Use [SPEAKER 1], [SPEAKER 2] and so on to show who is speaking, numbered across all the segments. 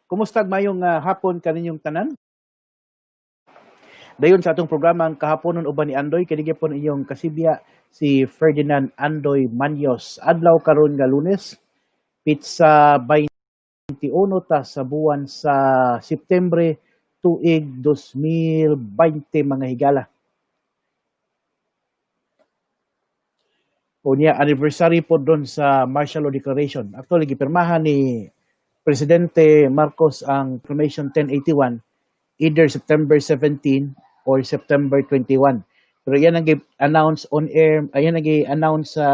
[SPEAKER 1] Kumusta mayong hapon kaninyong tanan? Dayon sa atong programa ang Kahaponon Uban ni Andoy, kini po inyong kasibya si Ferdinand Andoy Mañus. Adlaw karon nga Lunes, pitsa 21 ta sa buwan sa Setyembre tuig 2020 mga higala. Unya anniversary po doon sa martial law declaration. Actually gipirmahan ni Presidente Marcos ang Proclamation 1081 either September 17 or September 21. Pero yan ang announce on air, ayan ang announce sa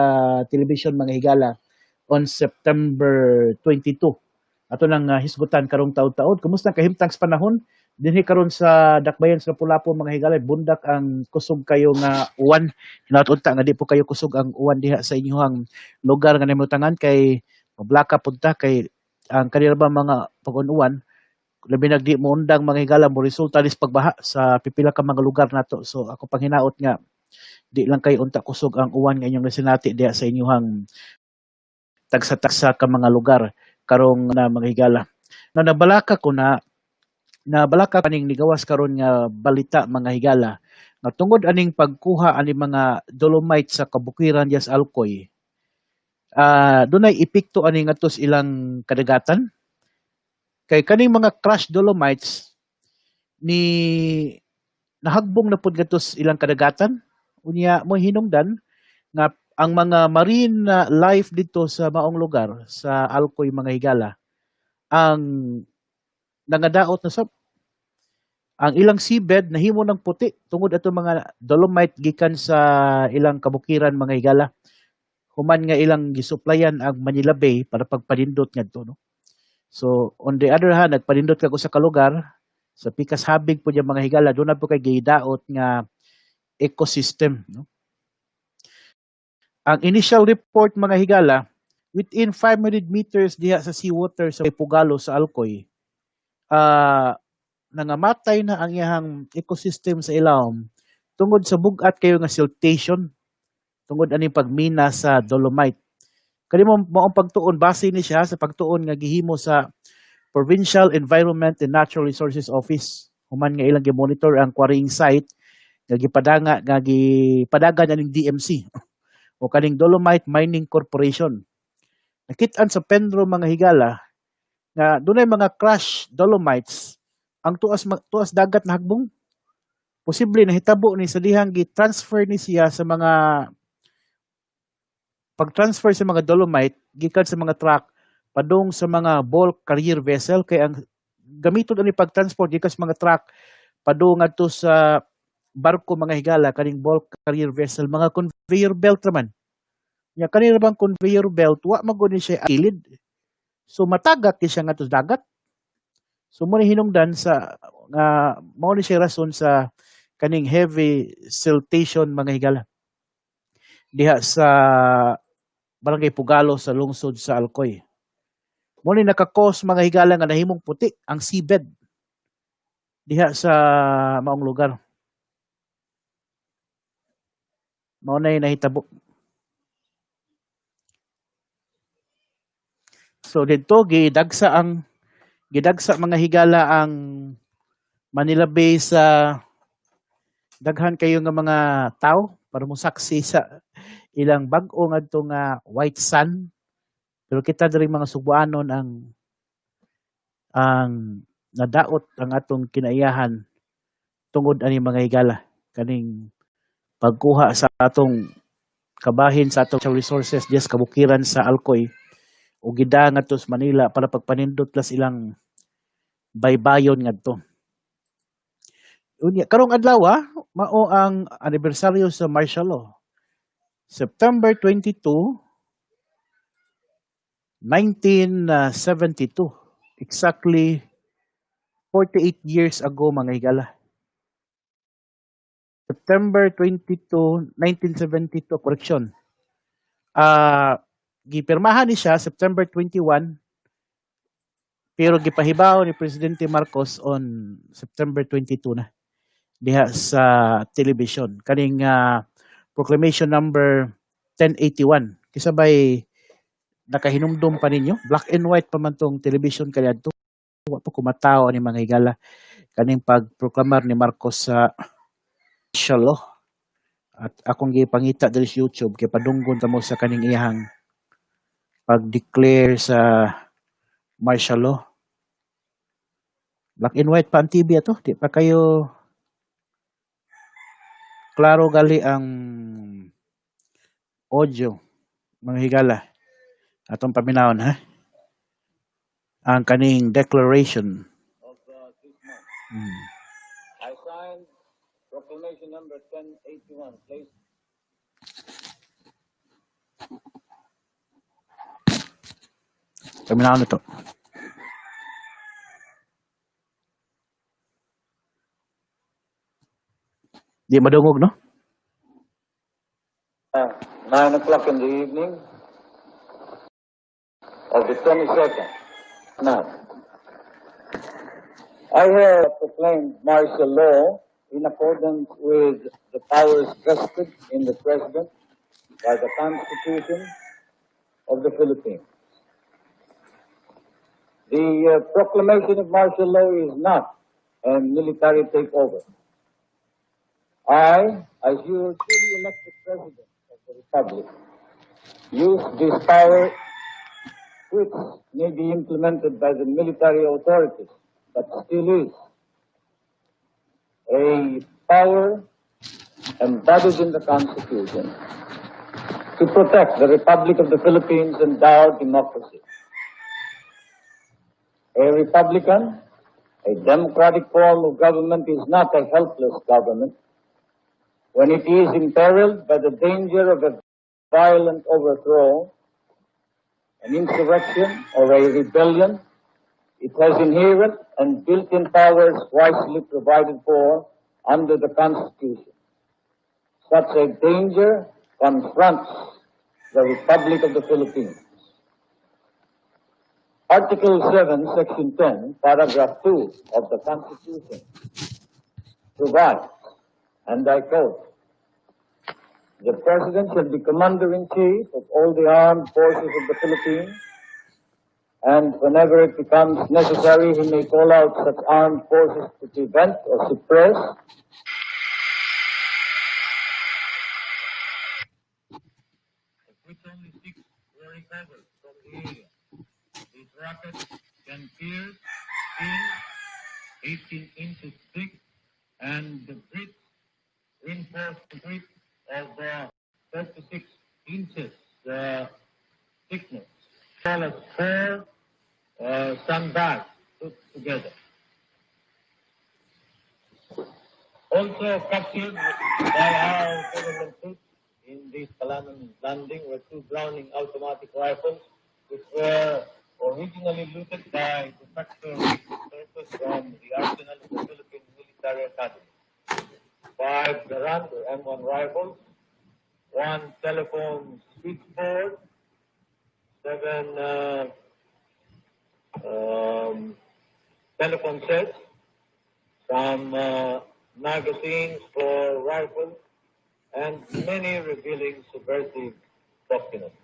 [SPEAKER 1] television mga higala on September 22. Ato nang hisgutan karong taud-taud. Kumusta ang kahimtang sa panahon? Dinhi karon sa Dakbayan sa Lapu-Lapu mga higala, bundak ang kusog kayo nga uwan. Hinaut-unta nga di po kayo kusog ang uwan diha sa inyong lugar nga nahimutangan kay mablaka punta kay ang kanila ba mga pag-uwan labi nagdi mo undang mga higala mo resulta dis pagbaha sa pipila ka mga lugar nato. So ako pang hinaot nga di lang kay unta kusog ang uwan nga inyong nasinati diha sa inyong tagsa-tagsa ka mga lugar karong na mga higala. Na nabalaka ko na nabalaka kaning nigawas karon nga balita mga higala nga tungod aning pagkuha ani mga dolomite sa kabukiran diha sa Alcoy. Dunay epekto ani ngadto ilang kadagatan. Kay kaning mga crushed dolomites ni nahagbong na pud gatos ilang kadagatan unya mo hinungdan nga ang mga marine life dito sa maong lugar sa Alcoy mga higala ang nangadaot na sab ang ilang seabed nahimo ng puti tungod ato mga dolomite gikan sa ilang kabukiran mga higala human nga ilang gisuplayan ang Manila Bay para pagpanindot ngadto no. So, on the other hand, nagpanindot ka ko sa kalugar, sa pikas habig po yung mga higala, doon na po kay gidaot nga ecosystem. No? Ang initial report mga higala, within 500 meters diha sa seawater sa Pugalo sa Alcoy, nangamatay na ang iyang ecosystem sa ilawom tungod sa bugat kayo nga siltation, tungod aning pagmina sa dolomite. Kani mo maong pagtuon base ni siya sa pagtuon nga gihimo sa Provincial Environment and Natural Resources Office. Human nga ilang gi-monitor ang quarrying site nga gipadagan aning DMC o kaning Dolomite Mining Corporation. Nakit-an sa Penro mga higala nga dunay mga crushed dolomites ang tuas dagat na hagbong. Posible nahitabo ni sa dihang gi-transfer ni siya sa mga pag-transfer sa mga dolomite gikan sa mga truck padung sa mga bulk carrier vessel kay ang gamiton ani pag-transport gikan sa mga truck padung adto sa barko mga higala kaning bulk carrier vessel mga conveyor belt raman. Nya kanira bang conveyor belt wa magud ni siya kilid. So matagak siya ngadto sa dagat. So mo ni hinungdan sa mao ni siya rason sa kaning heavy siltation mga higala diha sa Barangay Pugalo sa lungsod sa Alcoy. Mo ni nakakos mga higala nga nahimong puti ang seabed diha sa maong lugar. Mao nay nahitabo. So didto gidagsa mga higala ang Manila Bay sa daghan kayo nga mga tao para mo saksi sa ilang bag-o ngadto nga white sun. Pero kita diri mga Subuanon ang nadaot ang atong kinaiyahan tungod ani mga higala kaning pagkuha sa atong kabahin sa atong resources diya sa kabukiran sa Alcoy o gida ngadto sa Manila para pagpanindot las ilang baybayon ngadto. Unya karong adlaw mao ang anibersaryo sa martial law. September 22, 1972. Exactly 48 years ago mga higala. September 22, 1972, correction. Gipirmahan ni siya September 21 pero gipahibaw ni Presidente Marcos on September 22 na diha sa television kaning Proclamation number 1081. Kisabay nakahinumdum pa ninyo. Black and white pa man tong television kaniadto. Wa po kumataw ni mga higala kaning pagproklamar ni Marcos sa martial law. At akong gipangita diri sa YouTube kay padunggon kamo sa kaning iyang pag-declare sa martial law. Black and white pa ang TV ato, di pa kayo klaro gali ang audio, mga higala. Atong paminawon ha. Ang kaning declaration
[SPEAKER 2] Of this month. I signed Proclamation number 1081, placed
[SPEAKER 1] paminawon ito. Di madungog, no?
[SPEAKER 2] 9 o'clock in the evening of the 22nd. Now, I have proclaimed martial law in accordance with the powers vested in the President by the Constitution of the Philippines. The proclamation of martial law is not a military takeover. I, as your truly elected President of the Republic, use this power which may be implemented by the military authorities, but still is a power embodied in the Constitution to protect the Republic of the Philippines and our democracy. A republican, a democratic form of government is not a helpless government. When it is imperiled by the danger of a violent overthrow, an insurrection, or a rebellion, it has inherent and built-in powers wisely provided for under the Constitution. Such a danger confronts the Republic of the Philippines. Article 7, Section 10, Paragraph 2 of the Constitution provides, and I quote, "The President shall be Commander-in-Chief of all the armed forces of the Philippines, and whenever it becomes necessary, he may call out such armed forces to prevent or suppress which only 6 were recovered from the area. These rockets can pierce steel 18 inches thick, and the bricks reinforced concrete of 36 inches thickness, as well as 4 sandbags put together. Also captured by our government troops in this Kahaponon landing were 2 Browning automatic rifles, which were originally looted by defector surplus from the arsenal of the Philippine Military Academy. 5 Garand or M1 rifles, 1 telephone switchboard, 7 telephone sets, some magazines for rifles, and many revealing subversive documents.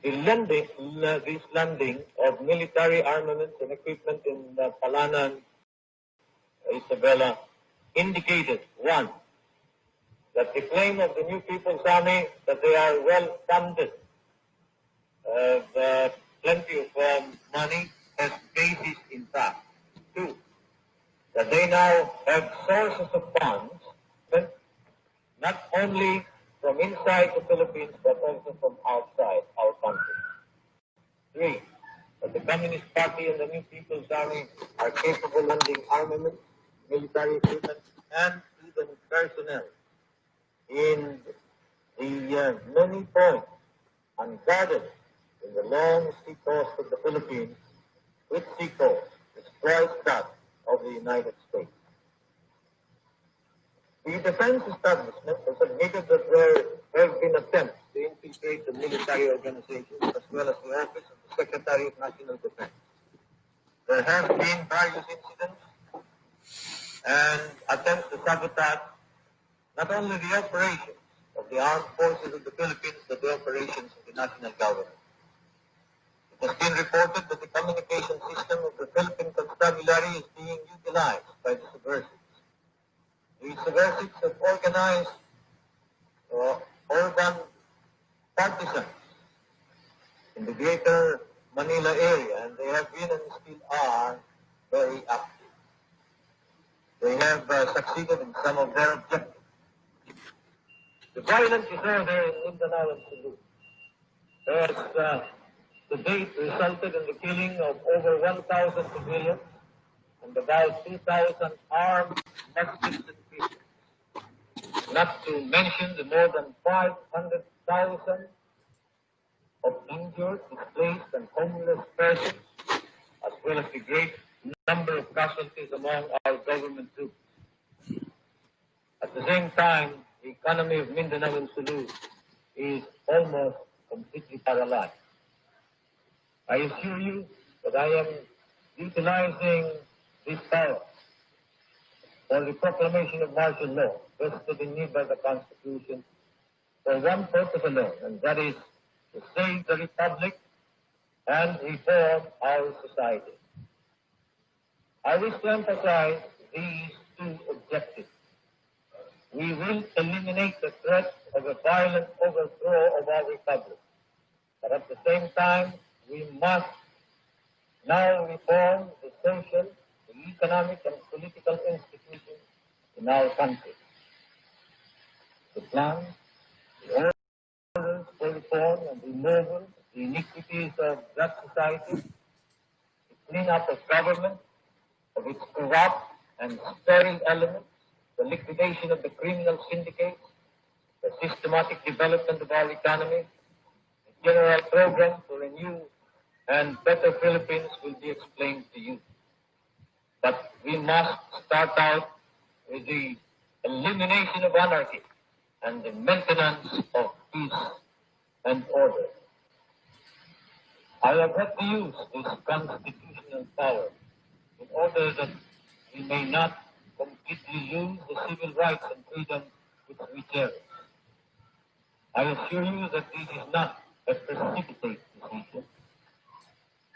[SPEAKER 2] This landing of military armaments and equipment in Palanan, Isabela, indicated, 1, that the claim of the New People's Army that they are well funded, plenty of money, has basis in fact. 2, that they now have sources of funds, not only from inside the Philippines, but also from outside our country. 3, that the Communist Party and the New People's Army are capable of lending armaments, military equipment, and even personnel in the many points unguarded in the long sea coast of the Philippines, which sea coast is twice that of the United States. The defense establishment has admitted that there have been attempts to infiltrate the military organization as well as the office of the Secretary of National Defense. There have been various incidents and attempts to sabotage not only the operations of the armed forces of the Philippines, but the operations of the national government. It has been reported that the communication system of the Philippine Constabulary is being utilized by the subversives. The subversives have organized urban partisans in the greater Manila area, and they have been and still are very active. They have succeeded in some of their objectives. The violent disorder in Mindanao and Sulu has to date resulted in the killing of over 1,000 civilians and about 2,000 armed Muslims and people. Not to mention the more than 500,000 of injured, displaced, and homeless persons, as well as the great number of casualties among our government troops. At the same time, the economy of Mindanao and Sulu is almost completely paralyzed. I assure you that I am utilizing this power for the proclamation of martial law vested in me by the Constitution for one purpose alone, and that is to save the Republic and reform our society. I wish to emphasize these two objectives. We will eliminate the threat of a violent overthrow of our Republic, but at the same time, we must now reform the social, the economic, and political institutions in our country. The plan, the orders for reform and removal, the iniquities of that society, the clean-up of government, of its corrupt and sterile elements, the liquidation of the criminal syndicates, the systematic development of our economy, the general program for a new and better Philippines will be explained to you. But we must start out with the elimination of anarchy and the maintenance of peace and order. I have had to use this constitutional power in order that we may not completely lose the civil rights and freedom which we cherish. I assure you that this is not a precipitate decision,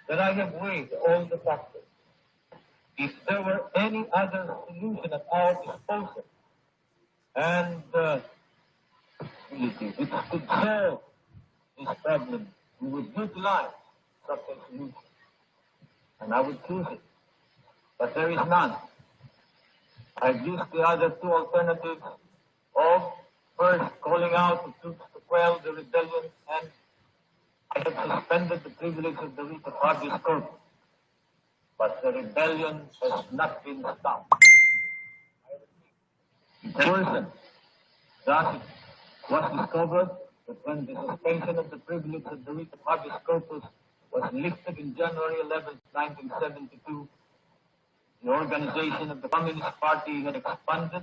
[SPEAKER 2] that I have weighed all the factors. If there were any other solution at our disposal, and which could solve this problem, we would utilize such a solution, and I would choose it. But there is none. I've used the other two alternatives of first calling out the troops to quell the rebellion, and I have suspended the privilege of the writ of habeas corpus. But the rebellion has not been stopped. Worsen. Thus, it was discovered that when the suspension of the privilege of the writ of habeas corpus was lifted in January 11, 1972, the organization of the Communist Party had expanded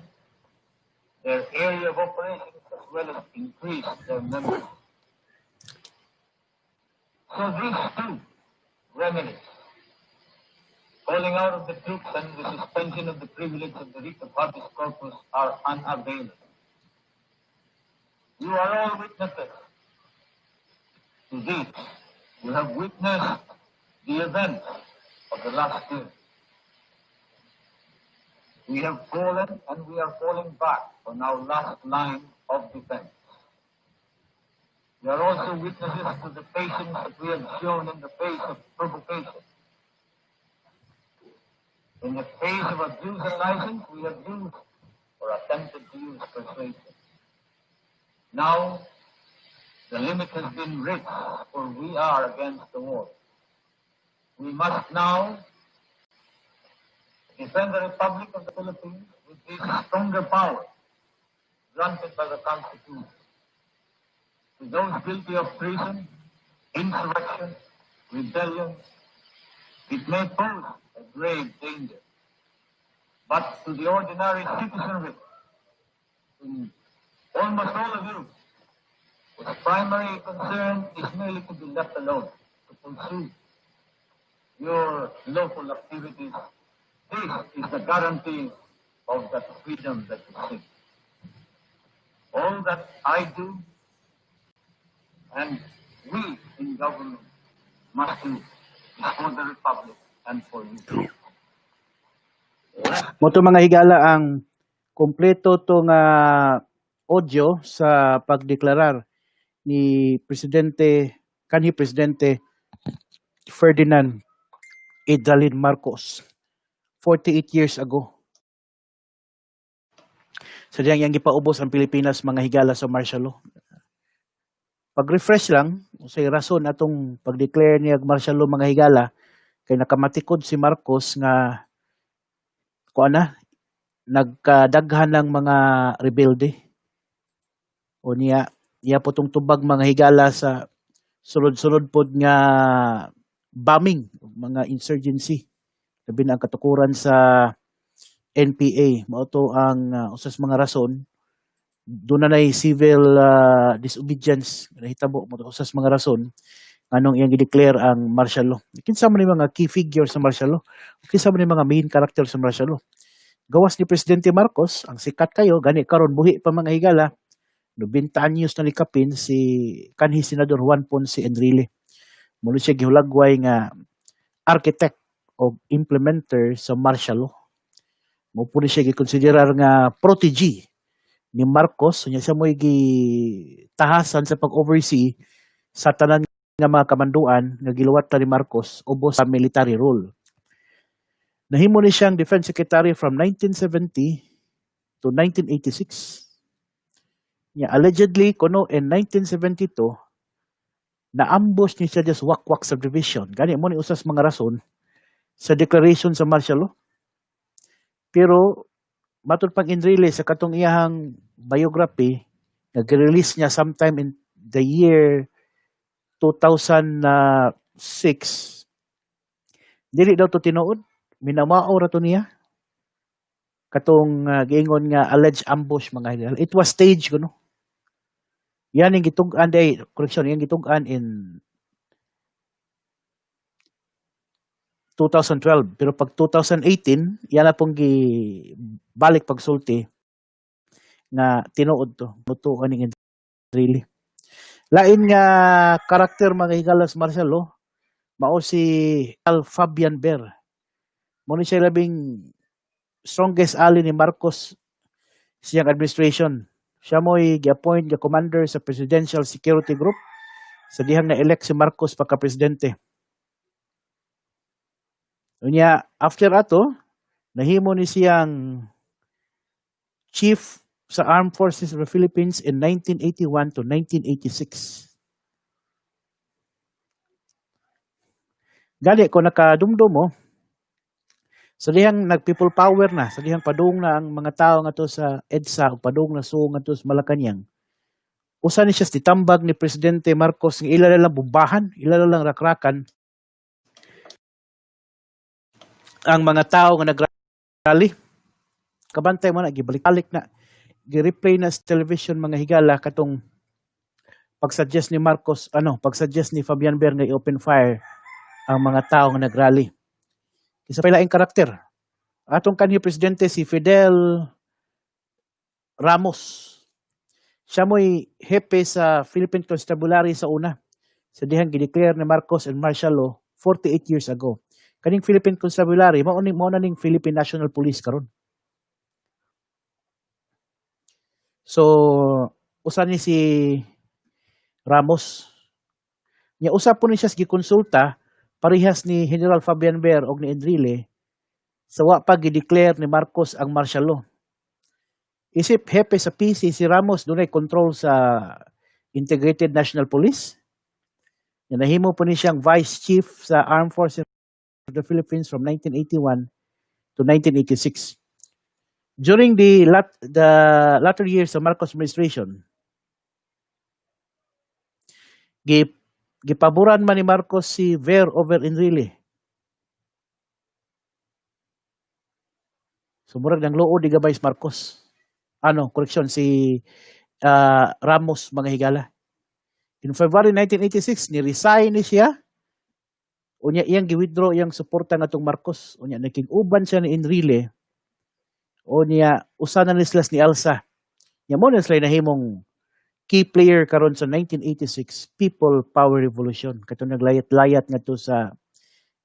[SPEAKER 2] their area of operations as well as increased their members. So these two remedies, calling out of the troops and the suspension of the privilege of the writ of habeas corpus, are unavailing. You are all witnesses to this. You have witnessed the events of the last year. We have fallen and we are falling back on our last line of defense. We are also witnesses to the patience that we have shown in the face of provocation. In the face of abuse and license, we have used or attempted to use persuasion. Now, the limit has been reached, for we are against the war. We must now defend the Republic of the Philippines with this stronger power granted by the Constitution. To those guilty of treason, insurrection, rebellion, it may pose a grave danger. But to the ordinary citizenry, to almost all of you, whose primary concern is merely to be left alone, to pursue your local activities, this is the guarantee of that freedom that you seek. All that I do and we in government must do is for the Republic and for you.
[SPEAKER 1] Moto mga higala ang kompleto tong audio sa pagdeklarar ni kanhi Presidente Ferdinand Marcos 48 years ago. Sa diyang yang gipaubos ang Pilipinas mga higala sa martial law. Pag-refresh lang, sa rason atong pag-declare niya martial law mga higala, kay nakamatikod si Marcos nga nagkadaghan ng mga rebelde. O niya po tong tubag mga higala sa sulod-sulod pod nga bombing, mga insurgency. Labi na ang katukuran sa NPA. Mao to ang usas mga rason. Doon na civil disobedience. Nahitabo mo to usas mga rason. Anong iyang i-declare ang martial law. Kinsa man ni mga key figures sa martial law. Kinsa man ni mga main character sa martial law. Gawas ni Presidente Marcos, ang sikat kayo, gani karon buhi pa mga higala, 90 anyos na likapin si kanhi Senador Juan Ponce Enrile. Muli siya gihulagway nga architect o implementer sa martial law. Mo po siya gikonsiderar nga protege ni Marcos, nya siya mo'y gitahasan sa pag-oversee sa tanan nga mga kamanduan nga giluwat ni Marcos ubos sa military rule. Nahimo ni siyang Defense Secretary from 1970 to 1986. Allegedly, kuno in 1972, na-ambush ni siya just wakwak subdivision. Gani mo ni usas mga rason sa declaration sa martial law. Pero, matod pang Enrile sa katong iyahang biography, nag-release niya sometime in the year 2006. Dili daw to tinuod. Minamao ra to niya katong giingon nga alleged ambush mga higala. It was staged kuno. Yan ang gitug-an correction, yang gitug-an in 2012 pero pag 2018 yan na pong balik pagsulti nga tinuod to mutuan ning really. Lain nga karakter mga higala sa martial law mao si Fabian Ber. Muna siya labing strongest ally ni Marcos siyang administration. Siya mo'y gi-appoint nga commander sa Presidential Security Group sa dihang na-elect si Marcos pagka-presidente. Unya, after ato, nahimo ni siyang chief sa Armed Forces of the Philippines in 1981 to 1986. Gali ko nakadumdum mo, sa dihang nag-people power na, sa dihang padung na ang mga tao nga to sa EDSA o padung na suong nga to sa Malacanang. Usa ni siya titambag ni Presidente Marcos ng ilala lang bumbahan, ilala lang rakrakan ang mga tao nga nagrally. Kabantay mo na, gibalik-balik na, gi-replay na sa television mga higala katong pag-suggest ni Marcos, pag-suggest ni Fabian Ber nga i-open fire ang mga tao nga nagrally. Isa pa laing karakter. Atong kanhi presidente si Fidel Ramos. Siya mo'y hepe sa Philippine Constabulary sa una. Sa dihang gideclare ni Marcos and martial law 48 years ago. Kaning Philippine Constabulary, mao na ning Philippine National Police karon. So, usa ni si Ramos. Nya usa po ni siya gikonsulta parehas ni General Fabian Ber o ni Enrile sa wa pa gi-declare ni Marcos ang martial law. Isip hepe sa PC si Ramos dunay control sa Integrated National Police. Nahimo po ni siyang Vice Chief sa Armed Forces of the Philippines from 1981 to 1986. During the latter years of Marcos administration, gipaboran man ni Marcos si Ver over Enrile. So murag nang luod di gabay si Marcos. Si Ramos mga higala. In February 1986 ni-resign ni siya. Unya iyang gi-withdraw iyang suporta ngatong Marcos. Unya naging uban siya ni Enrile. Unya usa na nislas ni Alsa. Nya mo na sila nahimong key player karon sa 1986 People Power Revolution. Kato naglayat-layat nga to sa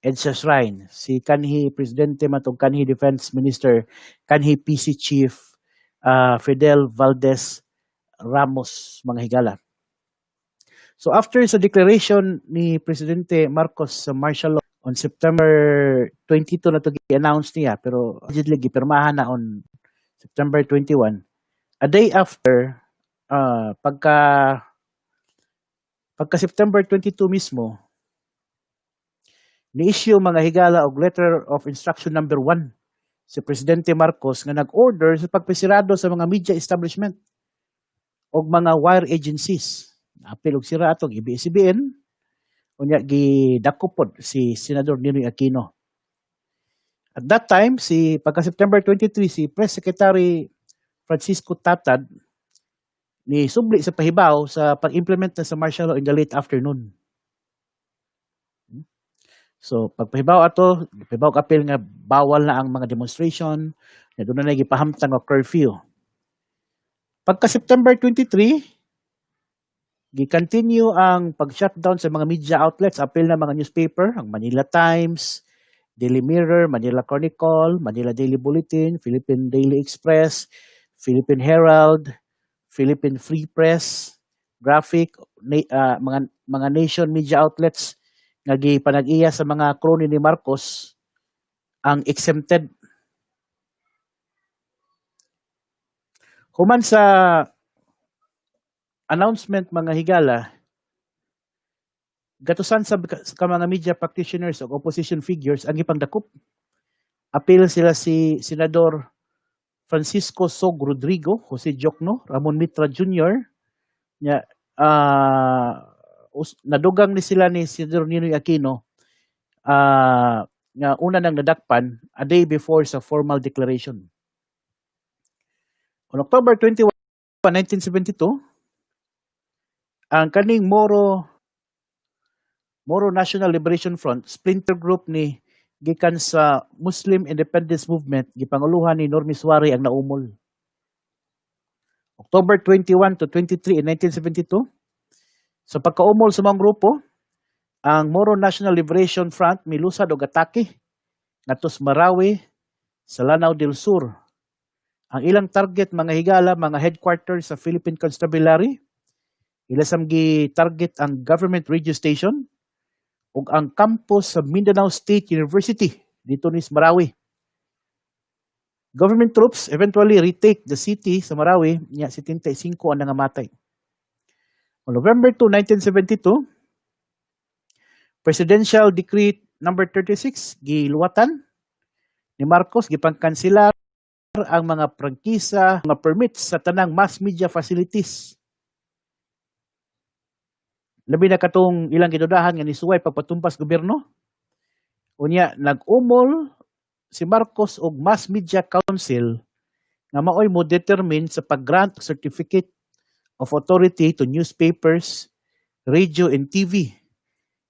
[SPEAKER 1] EDSA Shrine. Si kanhi Presidente matong kanhi Defense Minister, kanhi PC Chief Fidel Valdez Ramos, mga higala. So after sa declaration ni Presidente Marcos sa martial law on September 22 na to gi-announce niya, pero allegedly gipirmahan na on September 21. A day after, pagka September 22 mismo, ni-issue mga higala og letter of instruction number 1 si Presidente Marcos nga nag-order sa pagpisirado sa mga media establishment og mga wire agencies. Apil og sira atong ABS-CBN, unya gidakupod si Senador Ninoy Aquino. At that time, pagka September 23, si Press Secretary Francisco Tatad ni subli sa pahibaw sa pag-implement na sa martial law in the late afternoon. So, pagpahibaw ato, pahibaw kapil nga bawal na ang mga demonstration, na doon na gipahamtang o curfew. Pagka September 23, gi-continue ang pag-shutdown sa mga media outlets, apil na mga newspaper, ang Manila Times, Daily Mirror, Manila Chronicle, Manila Daily Bulletin, Philippine Daily Express, Philippine Herald, Philippine Free Press, Graphic, mga nation media outlets nga gipanag-iya sa mga kroni ni Marcos ang exempted. Human sa announcement mga higala, gatusan sa mga media practitioners o opposition figures ang ipangdakop. Apil sila si Senador Francisco Sog Rodrigo, Jose Jokno, Ramon Mitra Jr. Nadugang ni sila ni Senador Ninoy Aquino nga una nang nadakpan a day before sa formal declaration. On October 21, 1972, ang kaning Moro National Liberation Front, splinter group ni gikan sa Muslim Independence Movement, gipanguluhan ni Normis Suarez ang naumol. October 21 to 23 in 1972, sa pagkaumol sa mga grupo, ang Moro National Liberation Front milusad og atake ngadto sa Marawi, sa Lanao del Sur. Ang ilang target mga higala, mga headquarters sa Philippine Constabulary, ilasam gi-target ang government radio station ug ang campus sa Mindanao State University dito ni Marawi. Government troops eventually retake the city sa Marawi, nya 75 ang nangamatay. On November 2, 1972, Presidential Decree number 36 giluwatan ni Marcos, gipangkanselar ang mga prangkisa, mga permits sa tanang mass media facilities. Labi na katong ilang gidudahan nga nisuway pagpatumpas gobyerno. Unya nag-umol si Marcos og Mass Media Council nga maoy mo determine sa pag-grant certificate of authority to newspapers, radio and TV.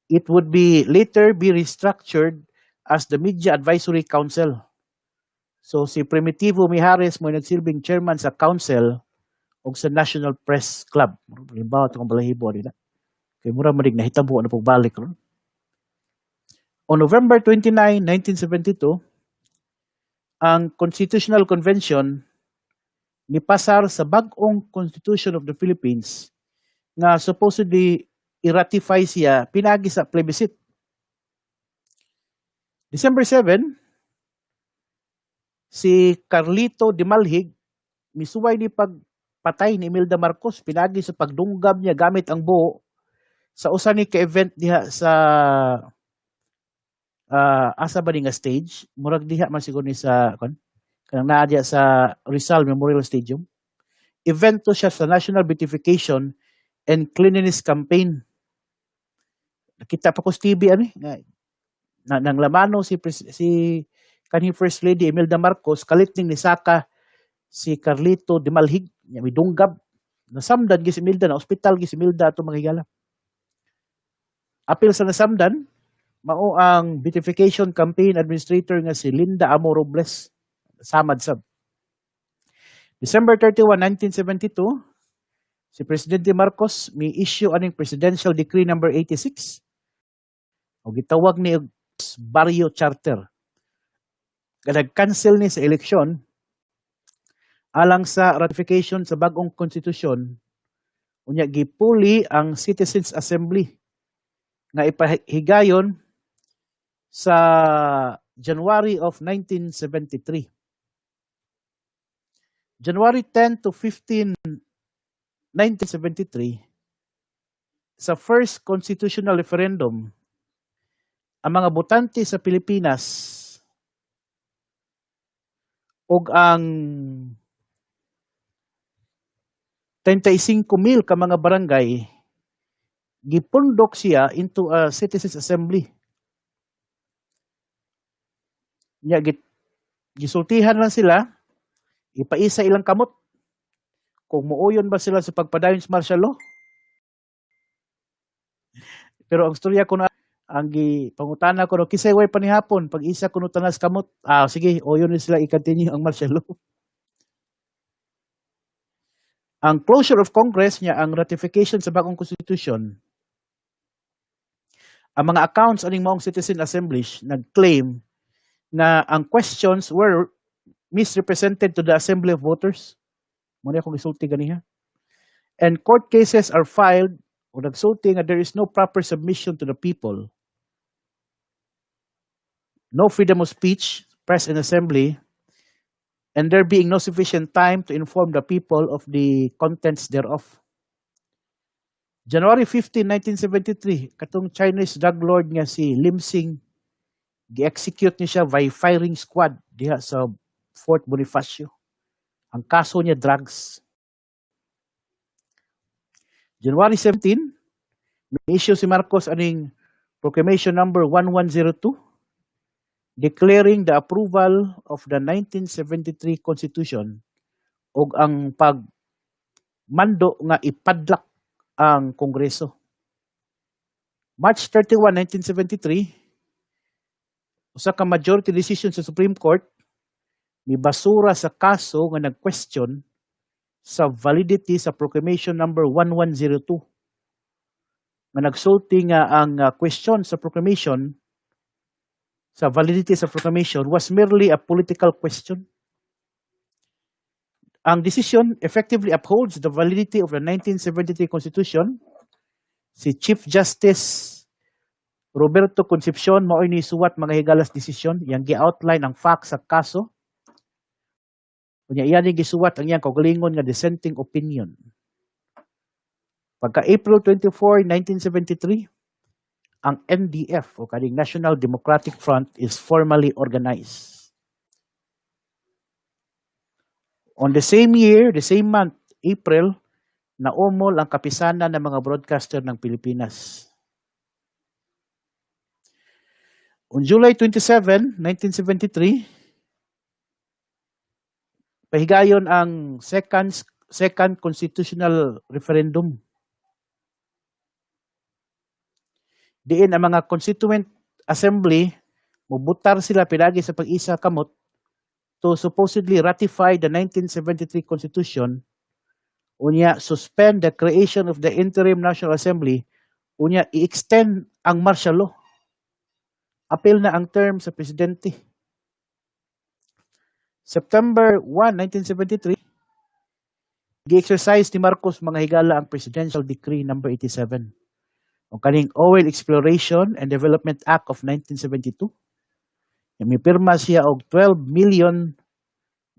[SPEAKER 1] It would be later be restructured as the Media Advisory Council. So si Primitivo Mijares mo nagsilbing chairman sa council o sa National Press Club. Halimbawa itong balahibo nila. Kaya mura marig nahitabo na pagbalik. On November 29, 1972, ang Constitutional Convention ni pasar sa bag-ong Constitution of the Philippines nga supposedly i-ratify siya pinagi sa plebiscite. December 7, si Carlito Dimalhig misuway ni pagpatay ni Imelda Marcos pinagi sa pagdunggab niya gamit ang buo sa usa ni ka-event diha sa asa ba nga stage, murag diha man siguro ni sa kanang naa diha sa Rizal Memorial Stadium. Event to siya sa National Beautification and Cleanliness Campaign. Nakita pa ko sa TV nang lamano si kanhi First Lady Imelda Marcos kalitning ni saka si Carlito Dimalhig nya midunggab. Nasamdan gi si Imelda na ospital gi si Imelda ato mga higala. Apil sa nasamdan, mao ang Beautification Campaign Administrator nga si Linda Amo Robles, samad sab. December 31, 1972, Si Presidente Marcos may issue aning Presidential Decree number 86 o gitawag ni Barrio Charter. Nag-cancel ni sa eleksyon alang sa ratification sa bagong konstitusyon unya gipuli ang Citizens Assembly nga ipahigayon sa January of 1973. January 10 to 15, 1973, sa first constitutional referendum, ang mga botante sa Pilipinas ug ang 35,000 ka mga barangay gipundok siya into a citizens assembly. Nya gisultihan lang sila, ipaisa ilang kamot kung muuyon ba sila sa pagpadayon sa martial law. Pero ang storya ko na ang pangutana ko no kisay way panihapon pag isa kuno tanas kamot. Sige, uyon ni sila i-continue ang martial law. Ang closure of Congress niya ang ratification sa bagong constitution. Ang mga accounts aning maong citizen assemblies nag-claim na ang questions were misrepresented to the assembly of voters. Muna akong isulti ganiha. And court cases are filed o nagsulti nga there is no proper submission to the people. No freedom of speech, press and assembly, and there being no sufficient time to inform the people of the contents thereof. January 15, 1973, katong Chinese drug lord nga si Lim Sing, gi-execute niya siya by firing squad diha sa Fort Bonifacio. Ang kaso niya drugs. January 17, may issue si Marcos aning proclamation number 1102 declaring the approval of the 1973 Constitution ug ang pagmando nga ipadlak ang Kongreso. March 31, 1973, usa ka majority decision sa Supreme Court ni basura sa kaso nga nag-question sa validity sa proclamation number 1102 nga nagsulti nga ang question sa proclamation sa validity sa proclamation was merely a political question. Ang decision effectively upholds the validity of the 1973 Constitution. Si Chief Justice Roberto Concepcion mao ni suwat mga higalas desisyon, yang gi-outline ang facts sa kaso. Kunya iyan ni gisuwat ang iyang kaugalingon nga dissenting opinion. Pagka April 24, 1973, ang NDF o kaning National Democratic Front is formally organized. On the same year, the same month, April, naumol ang kapisanan ng mga broadcaster ng Pilipinas. On July 27, 1973, pahigayon ang second constitutional referendum. Diin ang mga constituent assembly mubutar sila pinagi sa pag-isa kamot to supposedly ratify the 1973 Constitution, unya suspend the creation of the interim National Assembly, unya i-extend ang martial law. Apil na ang term sa presidente. September 1, 1973, gi-exercise ni Marcos mga higala ang Presidential Decree number 87. Ang kaning Oil Exploration and Development Act of 1972. May pirma siya og $12 million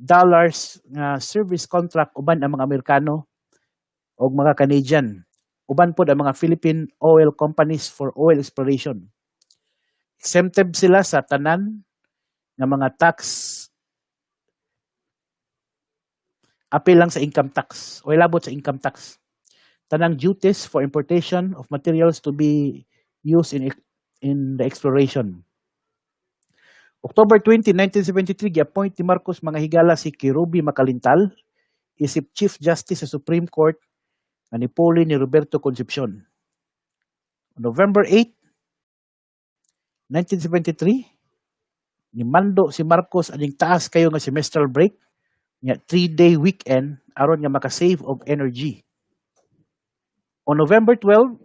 [SPEAKER 1] nga service contract uban ang mga Amerikano o mga Canadian. Uban po ang mga Philippine oil companies for oil exploration. Exempted sila sa tanan ng mga tax, apil lang sa income tax o ilabot sa income tax. Tanang duties for importation of materials to be used in the exploration. October 20, 1973, gi-appoint ni Marcos mga higala si Kirubi Makalintal, isip Chief Justice sa Supreme Court, na nipuli ni Roberto Concepcion. November 8, 1973, nimando si Marcos aning taas kayo nga semestral break, nga 3-day weekend, aron nga makasave og energy. On November 12,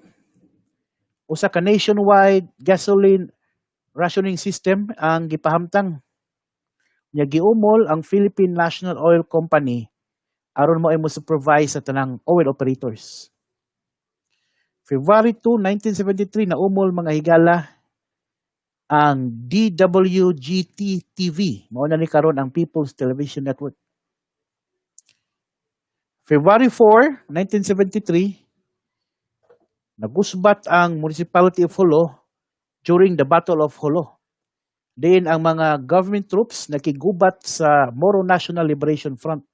[SPEAKER 1] usa ka nationwide gasoline rationing system ang gipahamtang. Nya giumol ang Philippine National Oil Company aron mo ay mo supervise sa tanang oil operators. February 2, 1973 naumol mga higala ang DWGT-TV. Mao na ni karon ang People's Television Network. February 4, 1973, nagusbat ang Municipality of Jolo during the Battle of Jolo. Diin ang mga government troops nakigubat sa Moro National Liberation Front.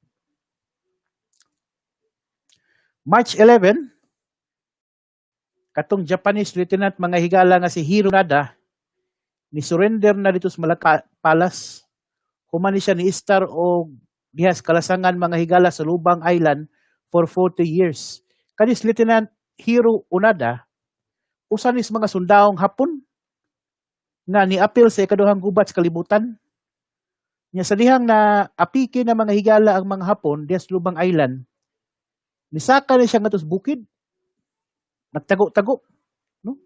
[SPEAKER 1] March 11, katong Japanese lieutenant mga higala nga si Hiro Nada ni surrender na dito sa Malacca Palace. Human ni siya ni istar o dihas kalasangan mga higala sa Lubang Island for 40 years. Kanis Lieutenant Hiro Unada, usa ni sa mga sundaong Hapon nga ni-appeal sa ikaduhang gubat sa kalibutan. Nya sa dihang na apiki na mga higala ang mga Hapon dihas Lubang Island, nisaka ni siya nga tos bukid. Nagtago-tago, no?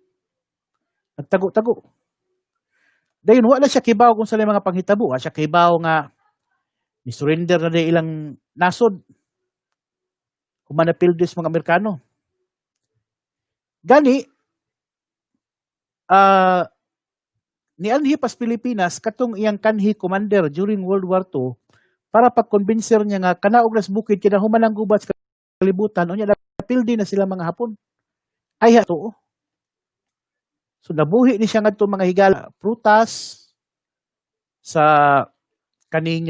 [SPEAKER 1] Nagtago-tago. Dayon wala siya kibaw kung sa mga panghitabo, siya kibaw nga ni surrender na day ilang nasod. Humanapil des mga Amerikano. Gani ni anhi pas Pilipinas katong iyang kanhi commander during World War II para pagkonbinser niya nga kanaog nas bukid kina humanang gubat sa kalibutan unya napildi na sila mga Hapon. Ay hato. So nabuhi ni siya ngadto mga higala prutas sa kaning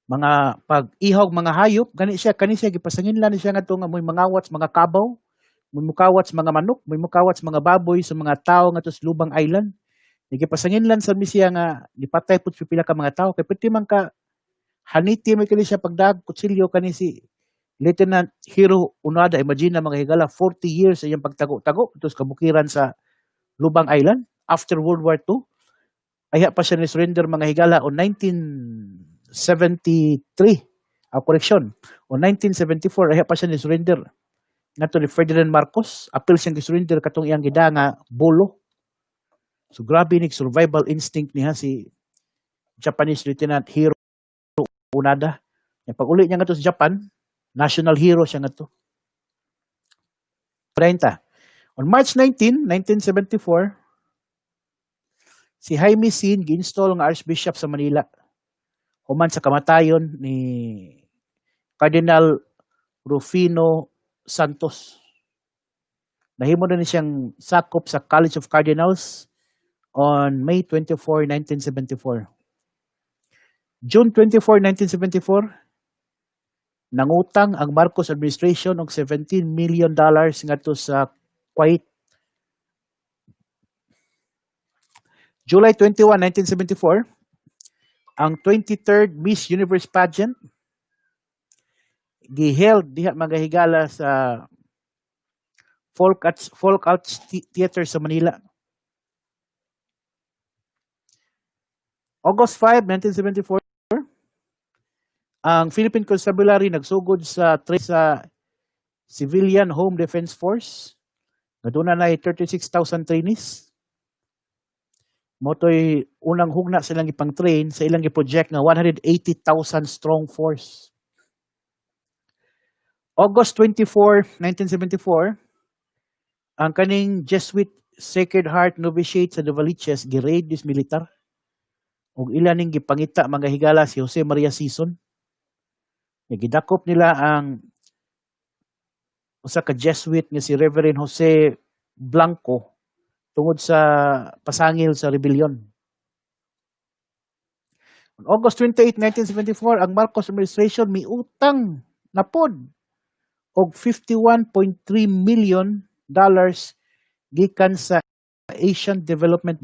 [SPEAKER 1] mga pag-ihog mga hayop kani siya gipasanginlan ni siya ngadto nga moy mangawats mga kabaw, moy mukawats mga manok, moy mukawats mga baboy sa mga tawo ngadto sa Lubang Island. Gipasanginlan sa siya nga gipatay pud pila ka mga tawo kay pwede man ka haniti may kani siya pagdag kutsilyo kani si Lieutenant Hiro Unada. Imagine na mga higala 40 years sa iyang pagtago-tago ito sa kabukiran sa Lubang Island after World War II. Aya pa siya ni surrender mga higala on 1973. Correction. On 1974 aya pa siya ni surrender. Ngadto ni Ferdinand Marcos, apil siyang gi-surrender katong iyang gidanga bolo. So grabe ni survival instinct niya si Japanese Lieutenant Hiro Unada. Pag uli niya ngadto sa Japan, national hero siya nga to. 30. On March 19, 1974, si Jaime Sin gi-install nga Archbishop sa Manila. Human sa kamatayon ni Cardinal Rufino Santos. Nahimo na ni siyang sakop sa College of Cardinals on May 24, 1974. June 24, 1974, nangutang ang Marcos administration og $17 million ngadto sa Kuwait. July 21, 1974, ang 23rd Miss Universe pageant giheld diha mga higala sa Folk Arts Theater sa Manila. August 5, 1974, ang Philippine Constabulary nagsugod sa Civilian Home Defense Force. Naduna na 36,000 trainees. Motoy unang hugna silang ipang-train sa ilang i-project nga 180,000 strong force. August 24, 1974, ang kaning Jesuit Sacred Heart Novitiate sa Novaliches gi-raid dis militar. Og ilan ning gipangita mga higala si Jose Maria Sison. Gidakop nila ang usa ka Jesuit nga si Reverend Jose Blanco tungod sa pasangil sa rebellion. On August 28, 1974, ang Marcos administration miutang na pod og $51.3 million gikan sa Asian Development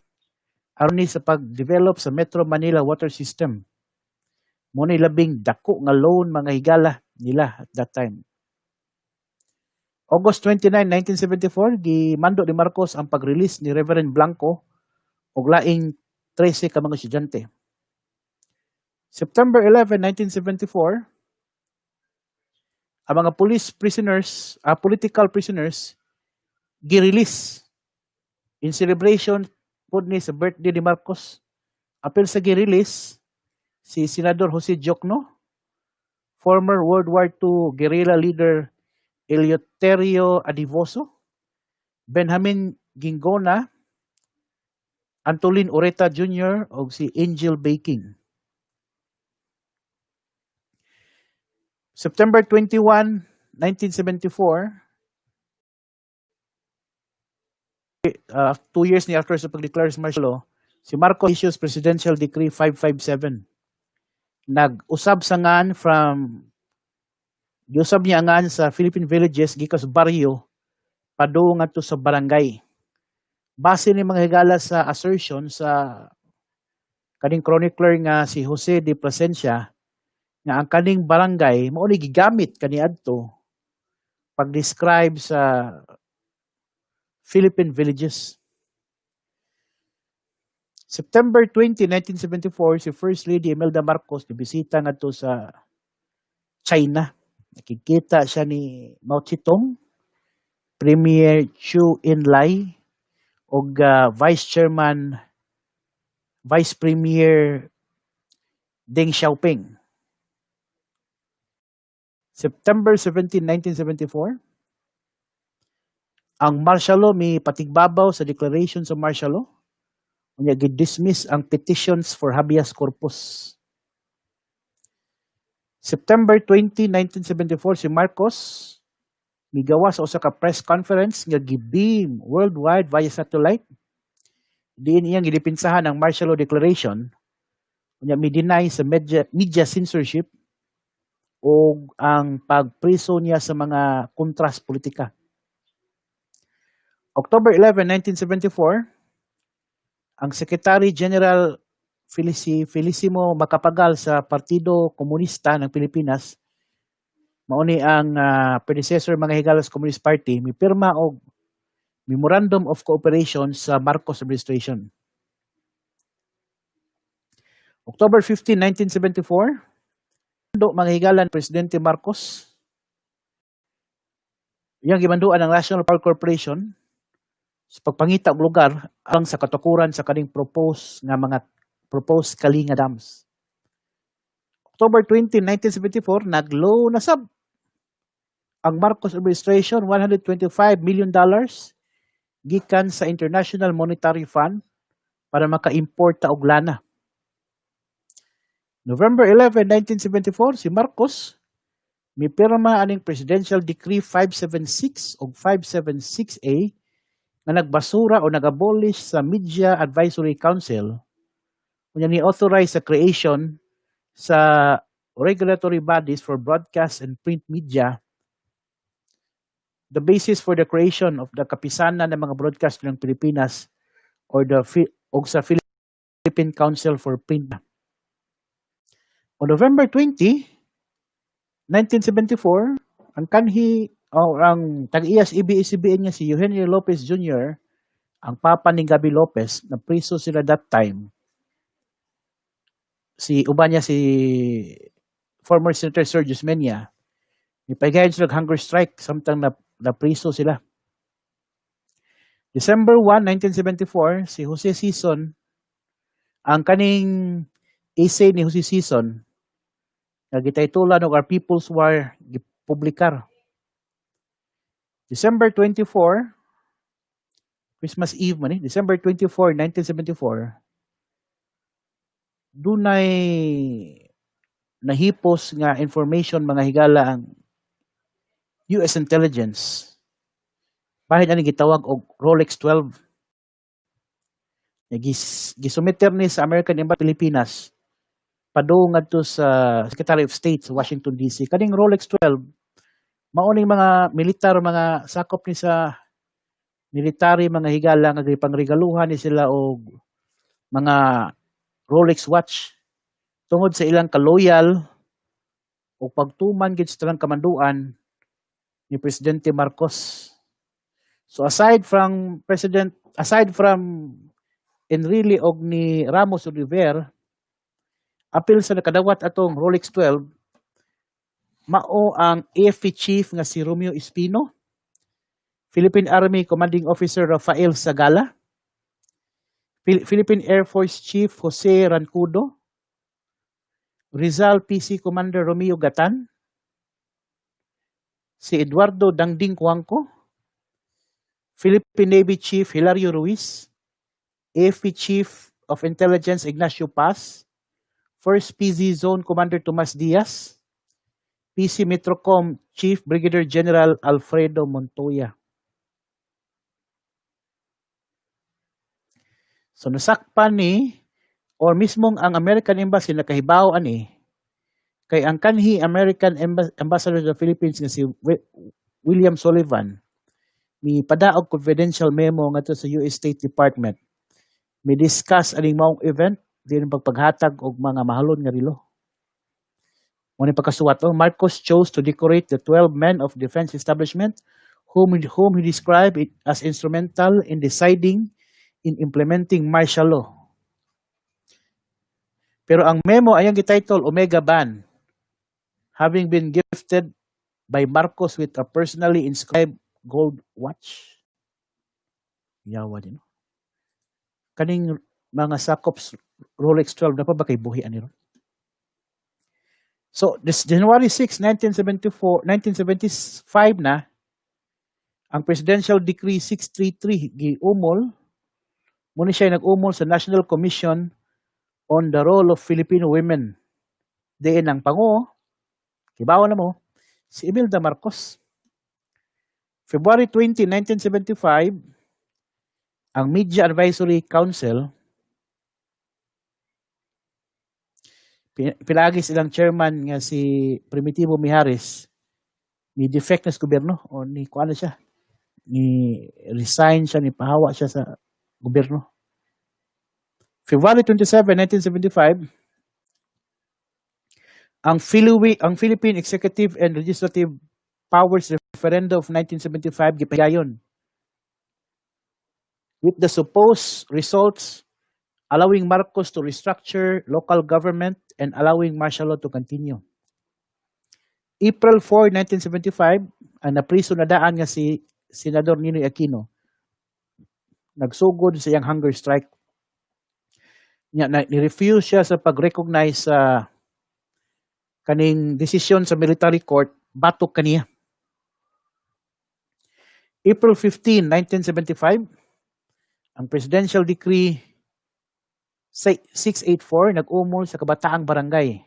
[SPEAKER 1] aron ni sa pag-develop sa Metro Manila water system. Muna labing dako nga loan mga higala nila at that time. August 29, 1974, gimando ni Marcos ang pag-release ni Reverend Blanco og laing 13 ka mga estudyante. September 11, 1974, ang mga political prisoners gi-release in celebration pud ni sa birthday ni Marcos. Apil sa gi-release si Senador Jose Diokno, former World War II guerrilla leader Eleuterio Adivoso, Benjamin Gingona, Antolin Ureta Jr. o si Angel Baking. September 21, 1974, 2 years ni after sa pag-declare sa martial law, si Marcos issues Presidential Decree 557. Nag-usab sa ngan giusab niya ngan sa Philippine villages gikas baryo padung ngadto sa barangay. Base ni mga higala sa assertion sa kaning chronicler nga si Jose de Plasencia nga ang kaning barangay mao ni gigamit kaniadto pag-describe sa Philippine villages. September 20, 1974, si First Lady Imelda Marcos nibisita ngadto sa China. Nakikita siya ni Mao Zedong, Premier Chu Enlai, o Vice Premier Deng Xiaoping. September 17, 1974, ang martial law may patigbabaw sa declaration sa martial law. Unya gidismiss ang petitions for habeas corpus. September 20, 1974, si Marcos migawa sa usa ka press conference nga gibeam worldwide via satellite. Diin iyang gidipinsahan ang martial law declaration. Unya mi-deny sa media censorship o ang pagpriso niya sa mga kontras politika. October 11, 1974, ang Secretary General Felicimo Macapagal sa Partido Komunista ng Pilipinas, mauni ang predecessor mga higalas Communist Party, mipirma og Memorandum of Cooperation sa Marcos administration. October 15, 1974, mga higalan Presidente Marcos, iyang gimanduan ng National Power Corporation sa pagpangita og lugar ang sa katukuran sa kaning proposed Kalinga Dams. October 20, 1974, nag-low na sab ang Marcos administration $125 million gikan sa International Monetary Fund para maka-import ta og lana. November 11, 1974, si Marcos mipirma aning Presidential Decree 576 o 576A na nagbasura o nag-abolish sa Media Advisory Council unya ni authorize sa creation sa regulatory bodies for broadcast and print media, the basis for the creation of the kapisanan ng mga broadcast ng Pilipinas or sa Philippine Council for Print. On November 20, 1974, ang tag-iyas ABS-CBN niya si Eugenio Lopez Jr., ang papa ni Gabi Lopez, na priso sila that time. Si Uban niya si former Senator Sergius Menia. Ipagayon sila hunger strike samtang na priso sila. December 1, 1974, si Jose Sison, ang kaning essay ni Jose Sison, nagitaytulan og Our People's War, gipublikar. December 24, Christmas Eve man December 24, 1974, dunay nahipos nga information mga higala ang US intelligence. Bahin ani gitawag og Rolex 12. Gisumiter ni sa American Embassy Pilipinas padung ngadto sa Secretary of State sa Washington DC. Kaning Rolex 12 mauning mga militar, mga sakop ni sa military, mga higala nga pangregaluhan ni sila og mga Rolex watch tungod sa ilang kaloyal o pagtuman gid sa talang kamanduan ni Presidente Marcos. So aside from Enrile og ni Ramos Oliver, apil sa nakadawat atong Rolex 12, mao ang AFP chief nga si Romeo Espino, Philippine Army Commanding Officer Rafael Sagala, Philippine Air Force Chief Jose Rancudo, Rizal PC Commander Romeo Gatan, si Eduardo Dangding Cuangco, Philippine Navy Chief Hilario Ruiz, AFP Chief of Intelligence Ignacio Paz, 1st PZ Zone Commander Tomas Diaz, PC Metrocom Chief Brigadier General Alfredo Montoya. So nasakpan ni or mismong ang American Embassy nakahibaw ani kay ang kanhi American Ambassador sa Philippines nga si William Sullivan mi padaog confidential memo ngadto sa US State Department. Mi discuss aning maong event din pagpaghatag og mga mahalon nga relo. Mo ni pagkasuwat Marcos chose to decorate the 12 men of defense establishment whom he described it as instrumental in deciding in implementing martial law. Pero ang memo ayang gititle Omega Ban, having been gifted by Marcos with a personally inscribed gold watch. Yawa din. Kaning mga sakops Rolex 12 na pa ba kay buhi ani ron? So, this January 6, 1975 na ang Presidential Decree 633 giumol. Muna siya nag-umol sa National Commission on the Role of Filipino Women. Diin ang pango, kibawa na mo, si Imelda Marcos. February 20, 1975, ang Media Advisory Council, pilagi silang chairman nga si Primitivo Mijares, ni defect na sa gobyerno, o ni kuano siya, ni resign siya, ni pahawa siya sa gobyerno. February 27, 1975, ang Philippine Executive and Legislative Powers Referendum of 1975 gipahigayon with the supposed results allowing Marcos to restructure local government and allowing martial law to continue. April 4, 1975, ang napriso na daan nga si Senador Ninoy Aquino nagsugod sa iyang hunger strike. Ni-refuse siya sa pag-recognize sa kaning desisyon sa military court, batok kaniya. April 15, 1975, ang Presidential Decree 684 nag-umol sa Kabataang Barangay.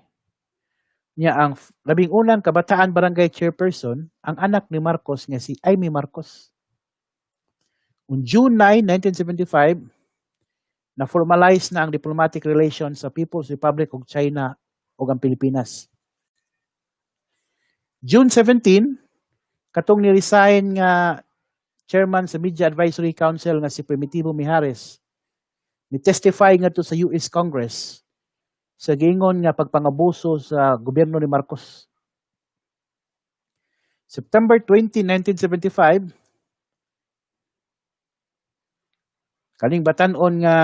[SPEAKER 1] Niya ang labing unang Kabataan Barangay Chairperson, ang anak ni Marcos nga si Amy Marcos. On June 9, 1975, na-formalize na ang diplomatic relations sa People's Republic of China o ang Pilipinas. June 17, katong ni-resign nga chairman sa Media Advisory Council nga si Primitivo Mijares, ni-testify nga to sa US Congress sa giingon nga pagpangabuso sa gobyerno ni Marcos. September 20, 1975, kaning batan-on nga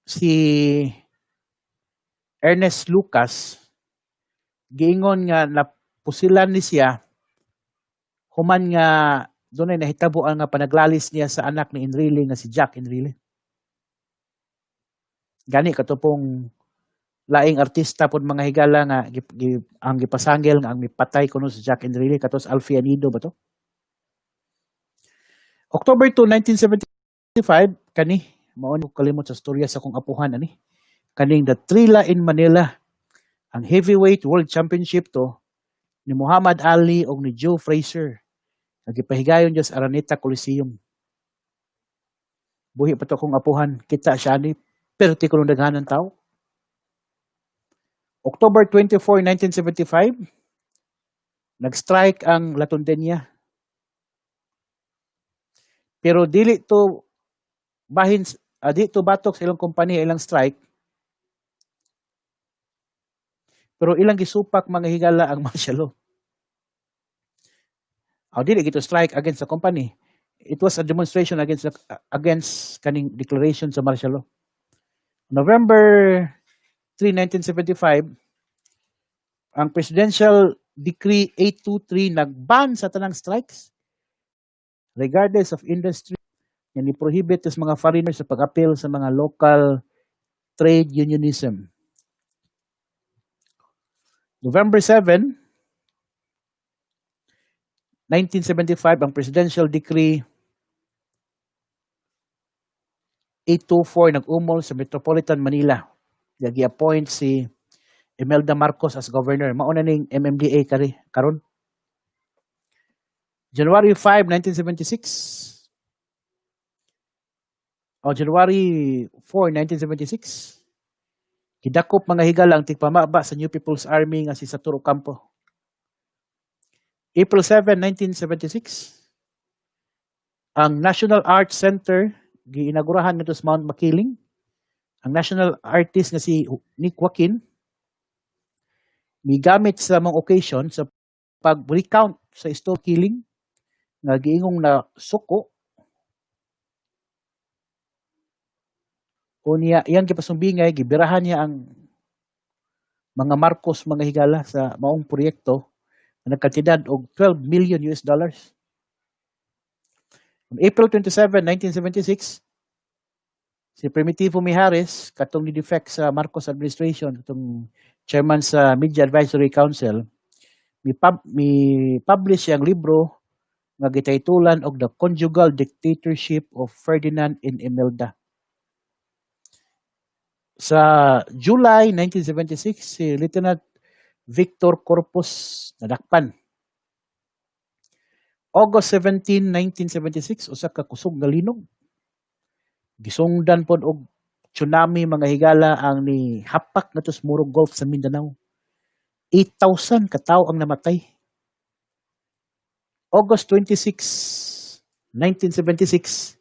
[SPEAKER 1] si Ernest Lucas, giingon nga napusilan ni siya human nga doon ay nahitabuan nga panaglalis niya sa anak ni Enrile nga si Jack Enrile. Gani katupong laing artista pod mga higala nga ang gipasanggel nga ang mipatay kuno si Jack Enrile katos Alfie Anido ba to? October 2, 1975, kani mao ni kalimot sa storya sa kong apuhan ani. Kaning the Trilla in Manila, ang heavyweight world championship to ni Muhammad Ali o ni Joe Frazier. Nagipahigayon dyan sa Araneta Coliseum. Buhi pa to kong apuhan, kita siya ni pero ti kulong daghanan tao. October 24, 1975, nag-strike ang Latondenya. Pero dili to bahin di to batok sa ilang kompanya ilang strike. Pero ilang gisupak mga higala ang martial law. Dili gito strike against the company. It was a demonstration against kaning declaration sa martial law. November 3, 1975, Ang Presidential Decree 823 nag-ban sa tanang strikes regardless of industry, nga ni-prohibit sa mga foreigners sa pag-appeal sa mga local trade unionism. November 7, 1975, ang Presidential Decree 824 nag-umol sa Metropolitan Manila. Gi-appoint si Imelda Marcos as governor. Mauna ning MMDA karon. January 5, 1976. O January 4, 1976. Gidakop mga higala ang tigpamaba sa New People's Army nga si Saturo Campo. April 7, 1976. Ang National Arts Center giinagurahan nito sa Mount Makiling. Ang national artist nga si Nick Joaquin migamit sa mga occasion sa pag-recount sa store killing nga giingong na suko o niya iyang gipasumbingay gibirahan niya ang mga Marcos mga higala sa maong proyekto na nagkantidad og $12 million. On April 27, 1976, si Primitivo Mijares katong ni-defect sa Marcos administration, katong chairman sa Media Advisory Council, mi-publish siyang libro nga gitaytulan og The Conjugal Dictatorship of Ferdinand and Imelda. Sa July 1976, si Lieutenant Victor Corpus nadakpan. August 17, 1976, usa ka kusog nga linog. Gisungdan pod og tsunami mga higala ang ni hapak ngadto sa Murong Gulf sa Mindanao. 8,000 ka tawo ang namatay. August 26, 1976,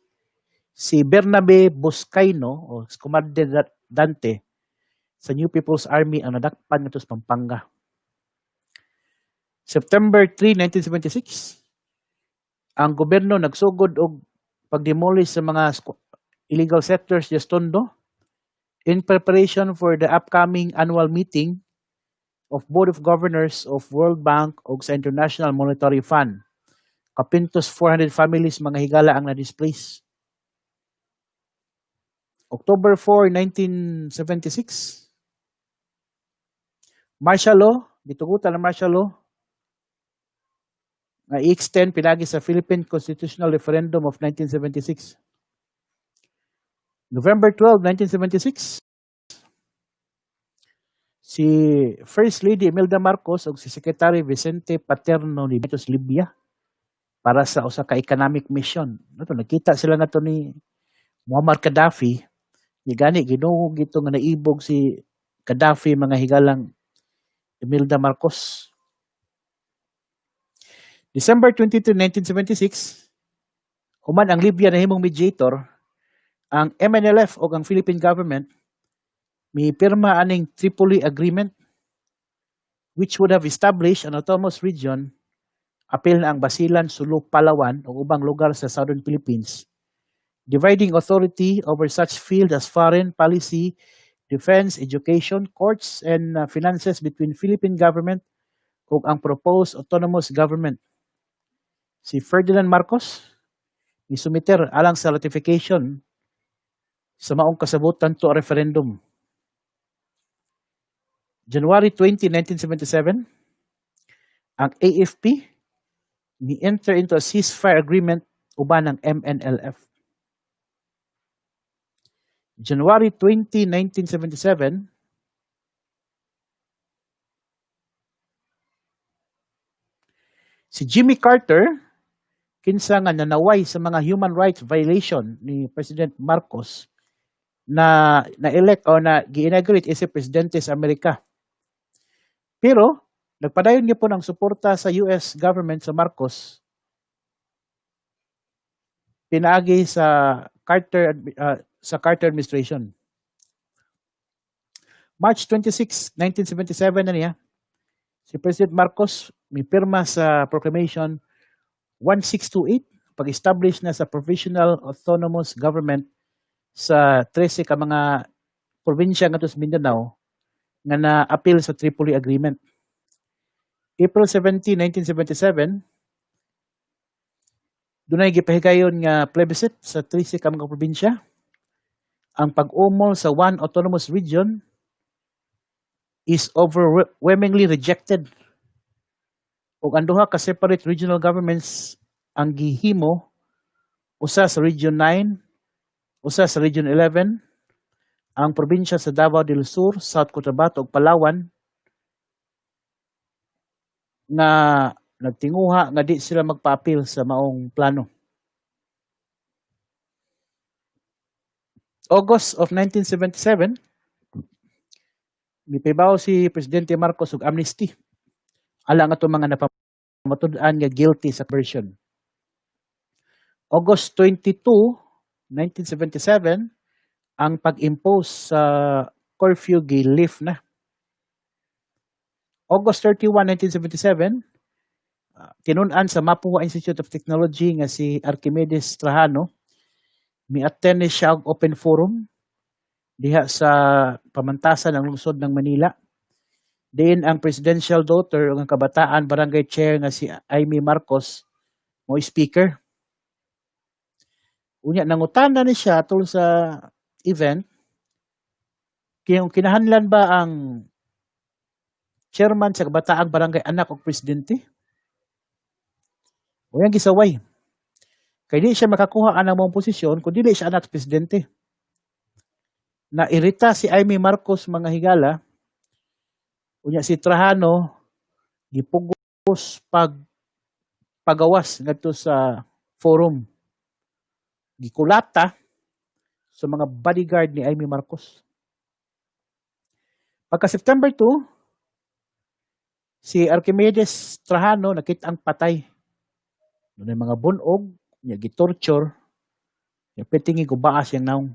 [SPEAKER 1] si Bernabe Boscaino o komandante sa New People's Army ang nadakpan ngadto sa Pampanga. September 3, 1976, ang gobyerno nagsugod og pagdemolish sa mga illegal settlers sa Tondo in preparation for the upcoming annual meeting of Board of Governors of World Bank ug sa International Monetary Fund. Kapintos 400 families mga higala ang na-displace. October 4, 1976, martial law, gitugutan ang martial law na i-extend pinagi sa Philippine Constitutional Referendum of 1976. November 12, 1976, si First Lady Imelda Marcos ug si Secretary Vicente Paterno ni dito sa Libya para sa usa ka economic mission. Nato nakita sila nato ni Muammar Gaddafi. Gani ginuog gito nga naibog si Gaddafi mga higalang Imelda Marcos. December 22, 1976, human ang Libya na himong mediator, ang MNLF o ang Philippine government may pirma aning Tripoli Agreement which would have established an autonomous region apil na ang Basilan, Sulu, Palawan o ubang lugar sa Southern Philippines, dividing authority over such field as foreign policy, defense, education, courts, and finances between Philippine government ug ang proposed autonomous government. Si Ferdinand Marcos isumiter alang sa ratification sa maong kasabutan to a referendum. January 20, 1977, ang AFP ni-enter into a ceasefire agreement uban ng MNLF. January 20, 1977, si Jimmy Carter kinsa nga nanaway sa mga human rights violation ni President Marcos na na-elect o na gi-inaugurate si presidente sa Amerika. Pero nagpadayon niya po ng suporta sa US government sa Marcos pinaagi sa Carter administration. March 26, 1977 na niya, si President Marcos may pirma sa Proclamation 1628 pag-establish na sa Provisional Autonomous Government sa 13 ka mga probinsya ngadto sa Mindanao nga na-appeal sa Tripoli Agreement. April 17, 1977, dunay gipahigayon nga plebiscite sa 13 ka mga probinsya. Ang pag-umol sa one autonomous region is overwhelmingly rejected. Ug ang duha ka separate regional governments ang gihimo, usa sa Region 9, usa sa Region 11, ang probinsya sa Davao del Sur, South Cotabato ug Palawan nga nagtinguha nga di sila magpa-appeal sa maong plano. August of 1977, gipibaw si Presidente Marcos og amnesty alang ato mga napamatud-an nga guilty sa version. August 22, 1977, ang pag-impose sa curfew gi-lift na. August 31, 1977, tinun-an sa Mapua Institute of Technology nga si Archimedes Trajano, mi-attend siya og open forum diha sa pamantasan ng lungsod ng Manila. Diin ang presidential daughter o ang kabataan barangay chair nga si Amy Marcos mo speaker. Unya nangutana ni siya tungkol sa event, kinahanglan ba ang chairman sa kabataang barangay anak og presidente? O yan gisaway. Kaya di siya makakuha ang mong posisyon kung dili siya anak sa presidente. Nairita si Amy Marcos mga higala, unya si Trajano, gipugos pagawas ngadto sa forum. Gikulata sa mga bodyguard ni Amy Marcos. Pagka September 2, si Archimedes Trajano nakita ang patay. Doon mga bunog, niya gitorture, niya pitingi gubaas yung naong.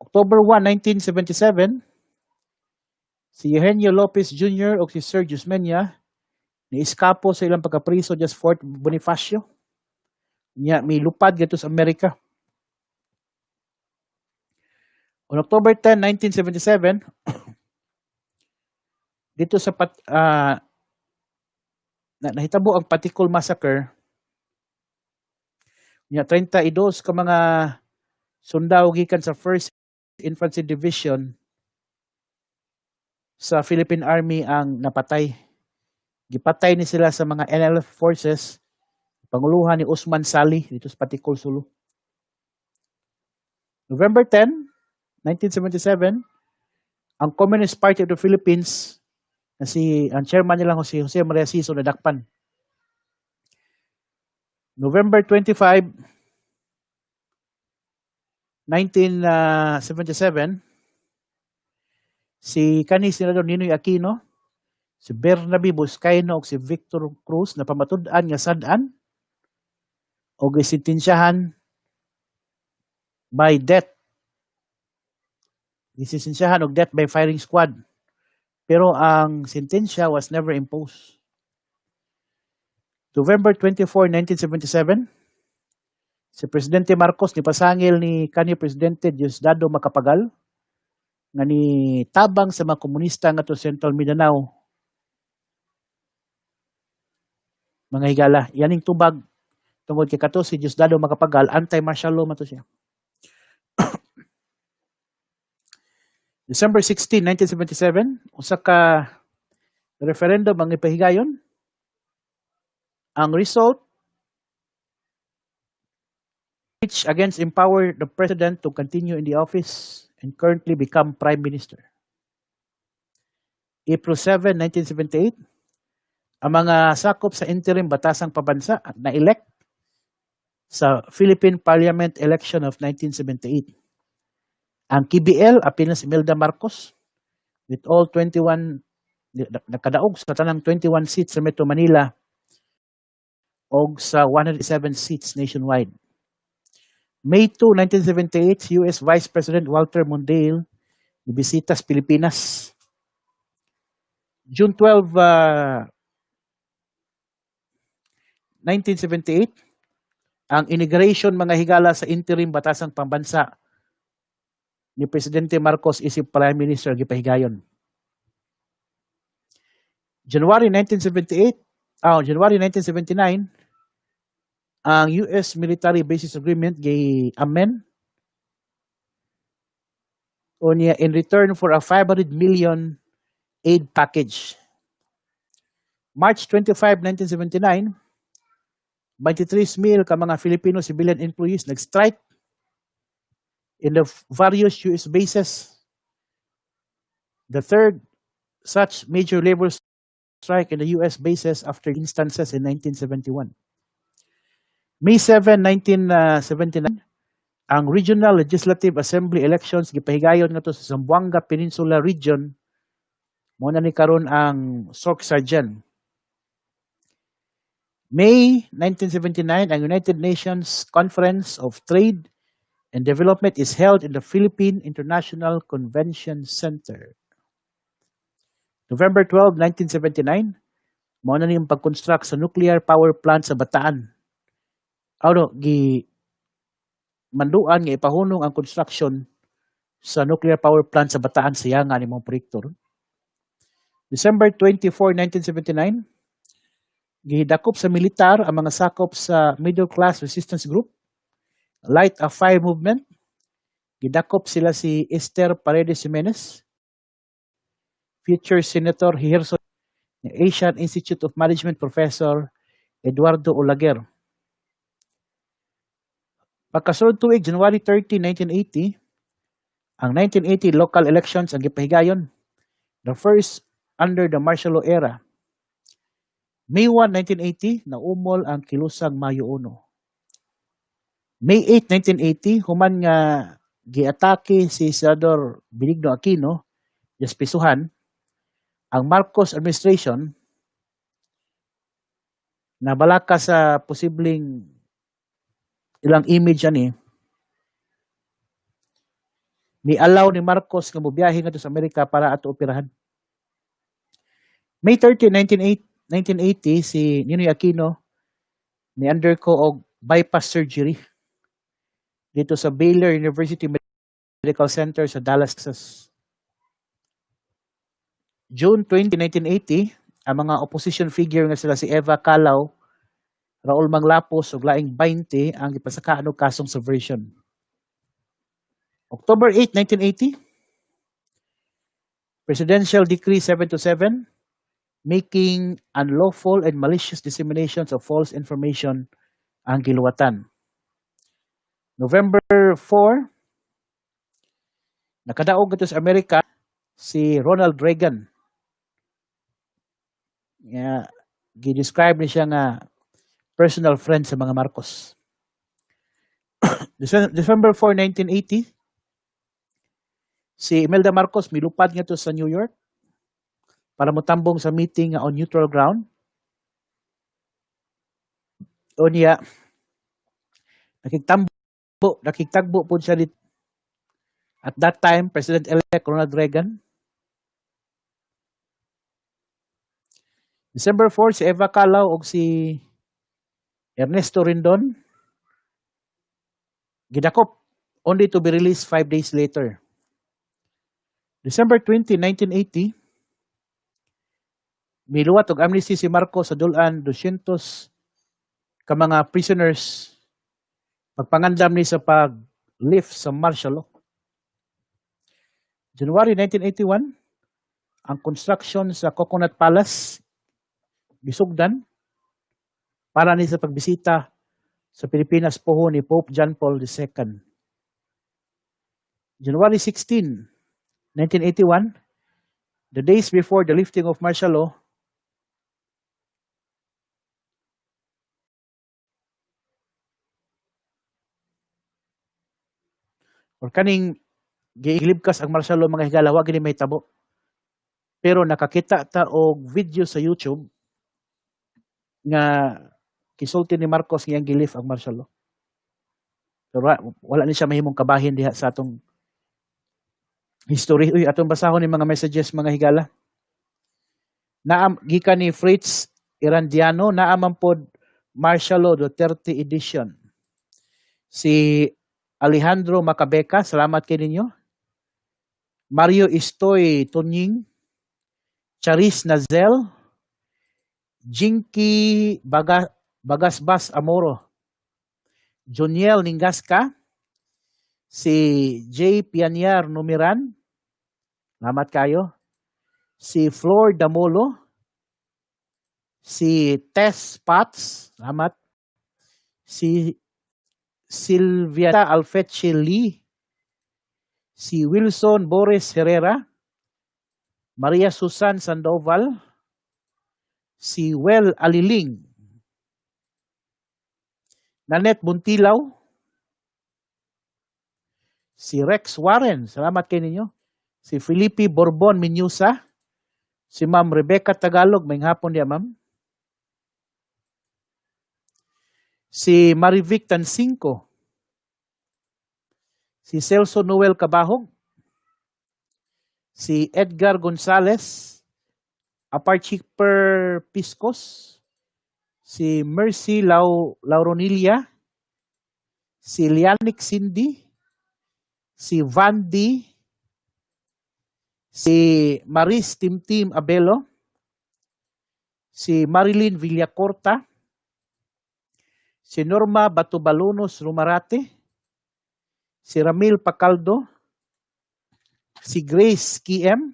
[SPEAKER 1] October 1, 1977, si Eugenio Lopez Jr. o si Sergius Menya ni-eskapo sa ilang pagkapriso just Fort Bonifacio. Niya may lupad gato sa Amerika. On October 10, 1977, dito sa nahitabo ang Patikul Massacre. Niya 32 ka mga sundao gikan sa 1st Infantry Division sa Philippine Army ang napatay. Gipatay ni sila sa mga NLF forces, panguluhan ni Usman Sali dito sa Patikul, Sulu. November 10, 1977, ang Communist Party of the Philippines na ang chairman nila si Jose Maria Siso nadakpan. November 25, 1977, si Senador Ninoy Aquino, si Bernabe Buscaino ug si Victor Cruz na pamatud-an nga sad-an o gisintensyahan by death. Gisintensyahan og death by firing squad. Pero ang sentensya was never imposed. November 24, 1977, si Presidente Marcos ni pasangil ni kanhi Presidente Diosdado Macapagal nga ni tabang sa mga komunista nga to Central Mindanao. Mga higala, yaning tubag tungod kay kato si Diosdado Macapagal, anti-martial law man to siya. December 16, 1977, usa ka referendum ang ipahigayon. Ang result, which against empower the president to continue in the office and currently become prime minister. April 7, 1978, ang mga sakop sa interim batasang pabansa at na-elect sa Philippine Parliament election of 1978. Ang KBL, apil na si Imelda Marcos, with all 21, nakadaog sa tanang 21 seats sa Metro Manila o sa 107 seats nationwide. May 2, 1978, US Vice President Walter Mondale ibisita sa Pilipinas. June 12, 1978, ang inauguration mga higala sa interim batasang pambansa ni Presidente Marcos isip Prime Minister gipahigayon. January 1978, January 1979, ang US Military Bases Agreement gi-amend unya in return for a 500 million aid package. March 25, 1979, 23,000 ka mga Filipino civilian employees nag-strike in the various US bases. The third such major labor strike in the US bases after instances in 1971. May 7, 1979, ang Regional Legislative Assembly elections gipahigayon ngadto sa Zamboanga Peninsula Region. Mo na ni karon ang Sorg-Sargen. May 1979, ang United Nations Conference of Trade and Development is held in the Philippine International Convention Center. November 12, 1979, mao na niyang pag-construct sa nuclear power plant sa Bataan. Manduan nga ipahunong ang construction sa nuclear power plant sa Bataan sa Yanga ni mong proyekto. December 24, 1979, gihidakop sa militar ang mga sakop sa Middle Class Resistance Group, Light of Fire Movement. Gidakop sila si Esther Paredes Jimenez, future Senator Hirso, Asian Institute of Management Professor Eduardo Olaguer. Pagkasunod tuig, January 30, 1980, ang 1980 local elections ang gipahigayon, the first under the martial law era. May 1, 1980, naumol ang kilusang Mayo 1. May 8, 1980, human nga giatake si Senador Benigno Aquino, Yaspisuhan, ang Marcos administration na balaka sa posibleng ilang image ani ni allow ni Marcos nga mobiyahe ngadto sa Amerika para ato operahan. May 30, 1980, si Ninoy Aquino ni undergo og bypass surgery dito sa Baylor University Medical Center sa Dallas, Texas. June 20, 1980, ang mga opposition figure nga sila si Eva Calao, Raul Manglapos ug laing 20 ang gipasakaan og kasong subversion. October 8, 1980, Presidential Decree 727 making unlawful and malicious disseminations of false information ang giluwatan. November 4, nakadaog ito sa Amerika si Ronald Reagan. Gi-describe ni siya nga personal friend sa mga Marcos. December 4, 1980, si Imelda Marcos milupad nga to sa New York para motambong sa meeting on neutral ground. O niya, nakigtagbo po siya dito. At that time, President-elect Ronald Reagan. December 4, si Eva Calao o si Ernesto Rindon gidakop only to be released 5 days later. December 20, 1980, miluwat og amnesty si Marcos sa dulan 200 ka mga prisoners pagpangandam ni sa pag-lift sa martial law. January 1981, ang construction sa Coconut Palace gisugdan para ni sa pagbisita sa Pilipinas poho ni Pope John Paul II. January 16, 1981, the days before the lifting of martial law, or kaning gilibkas ang martial law mga higala, wag gini mahitabo. Pero nakakita ta og video sa YouTube nga kisulti ni Marcos nga gilift ang martial law. Pero wala ni siya mahimong kabahin diha sa atong history. Uy, atong basahon ni mga messages mga higala. Gikan ni Fritz Irandiano, naaman pod martial law Duterte edition. Si Alejandro Macabeca, salamat kay ninyo. Mario Istoy Tunying, Charis Nazel, Jinky Bagasbas Amoro, Joniel Ningasca, si J. Pianyar Numiran, salamat kayo. Si Flor Damolo, si Tess Pats, salamat. Si Silvia Alfeche Lee, si Wilson Boris Herrera, Maria Susan Sandoval, si Well Aliling, Nanette Buntilaw, si Rex Warren, salamat kay ninyo. Si Felipe Borbon Minyusa, si Ma'am Rebecca Tagalog, may hapon niya ma'am. Si Marivic Tansinco, si Celso Noel Cabahog, si Edgar Gonzalez, Aparchiper Piscos, si Mercy Lauronilia, si Lianic Cindy, si Vandy, si Maris Timtim Abelo, si Marilyn Villacorta, si Norma Batubalonos Rumarate, si Ramil Pacaldo, si Grace Kiem,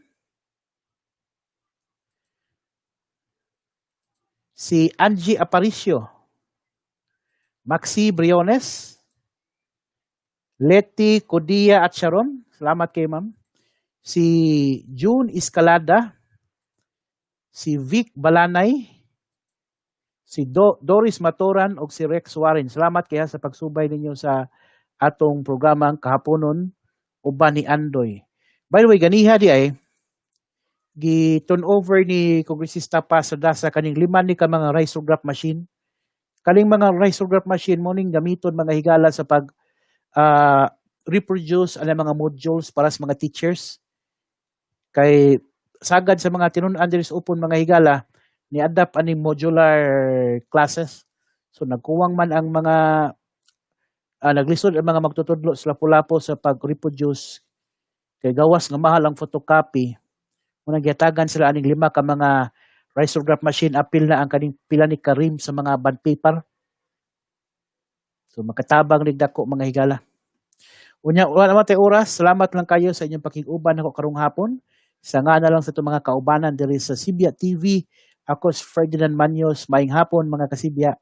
[SPEAKER 1] si Angie Aparicio, Maxi Briones, Leti Codia at Sharon, salamat kay ma'am. Si June Escalada, si Vic Balanay, si Doris Matoran o si Rex Warren. Salamat kaya sa pagsubay ninyo sa atong programang Kahaponon Uban ni Andoy. By the way, ganiha di ay gi-turn over ni Kongresista Pasada sa kaning 5 ni ka mga risograph machine. Kaning mga risograph machine mo ning gamiton mga higala sa pag reproduce ang mga modules para sa mga teachers. Kay sagad sa mga tinun-an diri sa upon mga higala ni adapt aning modular classes. So nagkuwang man ang mga naglisod ang mga magtutudlo sa lapu-lapu sa pag-reproduce kay gawas nga mahal ang photocopy. Munang giyatagan sila aning 5 ka mga risograph machine apil na ang kaning pila ni karim sa mga bond paper. So makatabang nig dako mga higala. Unya wala naman tay oras, salamat lang kayo sa inyong pakiguban nako karong hapon. Sa nga na lang sa itong mga kaubanan diri sa Sibya TV. Ako si Ferdinand Mañus, maayong hapon mga kasibya.